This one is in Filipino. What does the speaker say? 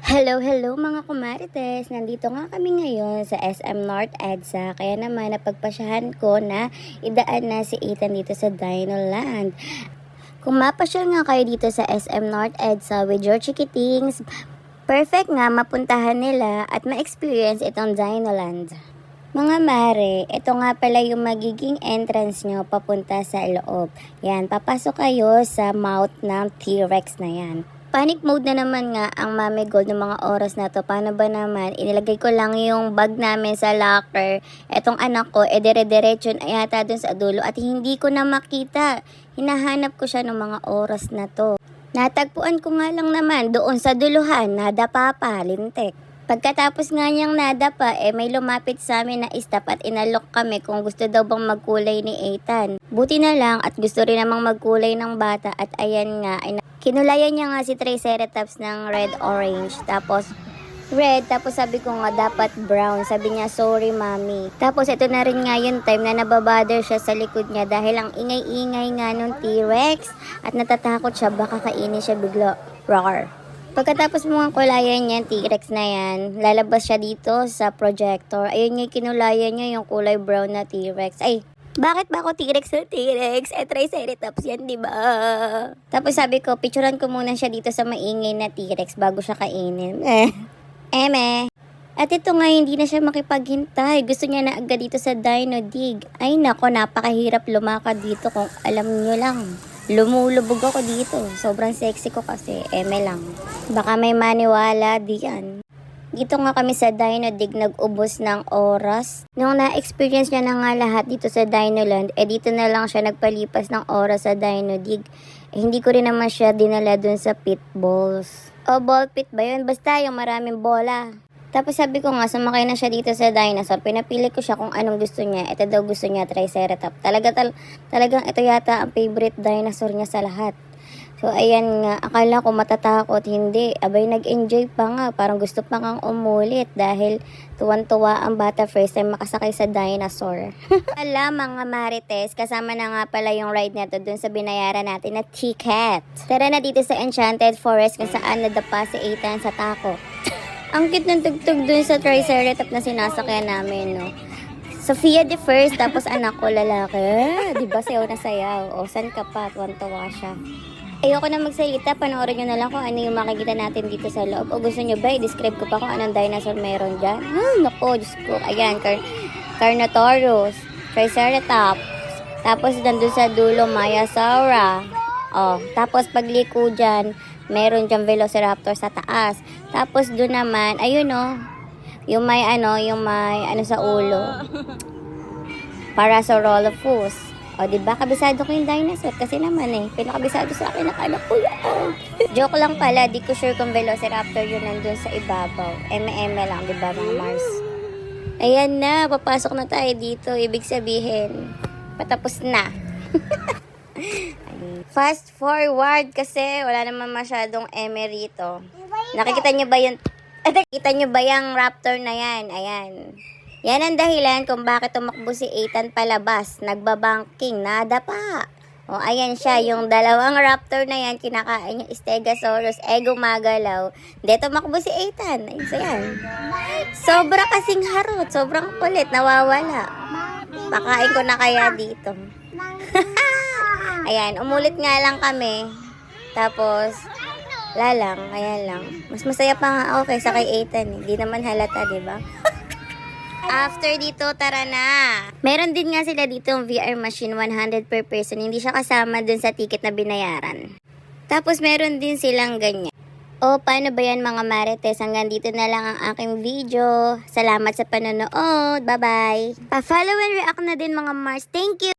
Hello mga kumarites! Nandito nga kami ngayon sa SM North EDSA. Kaya naman napagpasyahan ko na idaan na si Ethan dito sa Dinoland. Kung mapasyal nga kayo dito sa SM North EDSA with your chikitings, perfect nga mapuntahan nila at ma-experience itong Dinoland. Mga mare, ito nga pala yung magiging entrance nyo papunta sa loob. Yan, papasok kayo sa mouth ng T-Rex na yan. Panic mode na naman nga ang Mami Gold ng mga oras na to. Paano ba naman? Inilagay ko lang yung bag namin sa locker. Etong anak ko, dire-diretso na yata dun sa dulo at hindi ko na makita. Hinahanap ko siya ng mga oras na to. Natagpuan ko nga lang naman doon sa duluhan, nadapa pa, lintik. Pagkatapos nga niyang nadapa, may lumapit sa amin na stop at inalok kami kung gusto daw bang magkulay ni Ethan. Buti na lang at gusto rin namang magkulay ng bata at ayan nga, kinulayan niya nga si Triceratops ng red-orange. Tapos red, tapos sabi ko nga dapat brown. Sabi niya, sorry mami. Tapos ito na rin nga yung time na nababother siya sa likod niya dahil ang ingay-ingay nga nung T-Rex at natatakot siya baka kainin siya bigla. Roar. Pagkatapos mga kulayan niya, T-Rex na yan, lalabas siya dito sa projector. Ayun nga, kinulayan niya yung kulay brown na T-Rex. Ay, bakit ba ako T-Rex na T-Rex? Triceratops yan, diba? Tapos sabi ko, picturean ko muna siya dito sa maingay na T-Rex bago siya kainin. Eme. At ito nga, hindi na siya makipaghintay. Gusto niya na agad dito sa Dino Dig. Ay nako, napakahirap lumakad dito kung alam nyo lang. Lumulubog ako dito. Sobrang sexy ko kasi. Eme lang. Baka may maniwala diyan. Dito nga kami sa Dino Dig nag-ubos ng oras. Nung na-experience niya na nga lahat dito sa Dinoland, dito na lang siya nagpalipas ng oras sa Dino Dig. Hindi ko rin naman siya dinala dun sa pit balls. O ball pit ba yun? Basta yung maraming bola. Tapos sabi ko nga, sumakay na siya dito sa dinosaur. Pinapili ko siya kung anong gusto niya. Ito daw gusto niya, Triceratops. Talagang ito yata ang favorite dinosaur niya sa lahat. So, ayan nga. Akala ko matatakot. Hindi. Abay, nag-enjoy pa nga. Parang gusto pa kang umulit dahil tuwan-tuwa ang bata first time makasakay sa dinosaur. Ala, mga marites. Kasama na nga pala yung ride na to dun sa binayaran natin na ticket. Tara na dito sa Enchanted Forest kung saan nadapa si Ethan sa tako. Ang cute ng tugtog dun sa Triceratops na sinasakyan namin, no? Sofia the first, tapos anak ko lalaki. Diba, sayaw na sayaw. O, san ka pa? Tuwan-tuwa siya. Ayoko na magsalita, panoorin nyo na lang kung ano yung makikita natin dito sa loob. O gusto nyo ba, i-describe ko pa kung anong dinosaur meron dyan? Naku, Diyos ko. Ayan, Carnotaurus, Triceratops. Tapos nandun sa dulo, Maiasaura. O, tapos pagliko dyan, meron dyan Velociraptor sa taas. Tapos doon naman, ayun yung may sa ulo. Parasaurolophus. O, diba? Kabisado ko yung dinosaur. Kasi naman pinakabisado sa akin ang anak ko yan. Joke lang pala, di ko sure kung Velociraptor yun nandun sa ibabaw. Eme lang, diba mga Mars? Ayan na, papasok na tayo dito. Ibig sabihin, patapos na. Fast forward kasi wala naman masyadong eme rito. Nakikita nyo ba yung raptor na yan? Ayan. Yan ang dahilan kung bakit tumakbo si Ethan palabas. Nagbabanking, nadapa. O, ayan siya, yung dalawang raptor na yan, kinakain yung Stegosaurus, gumagalaw. Hindi, tumakbo si Ethan. Ayun, so yan. Sobra kasing harot, sobrang kulit, nawawala. Pakain ko na kaya dito. Ayan, umulit nga lang kami. Tapos, ayan lang. Mas masaya pa nga ako kaysa kay Ethan. Hindi naman halata, diba? After dito, tara na. Meron din nga sila dito yung VR machine, 100 per person. Hindi siya kasama dun sa ticket na binayaran. Tapos, meron din silang ganyan. O, paano ba yan mga marites? Hanggang dito na lang ang aking video. Salamat sa panonood. Bye-bye. Pa-follow and react na din mga Mars. Thank you!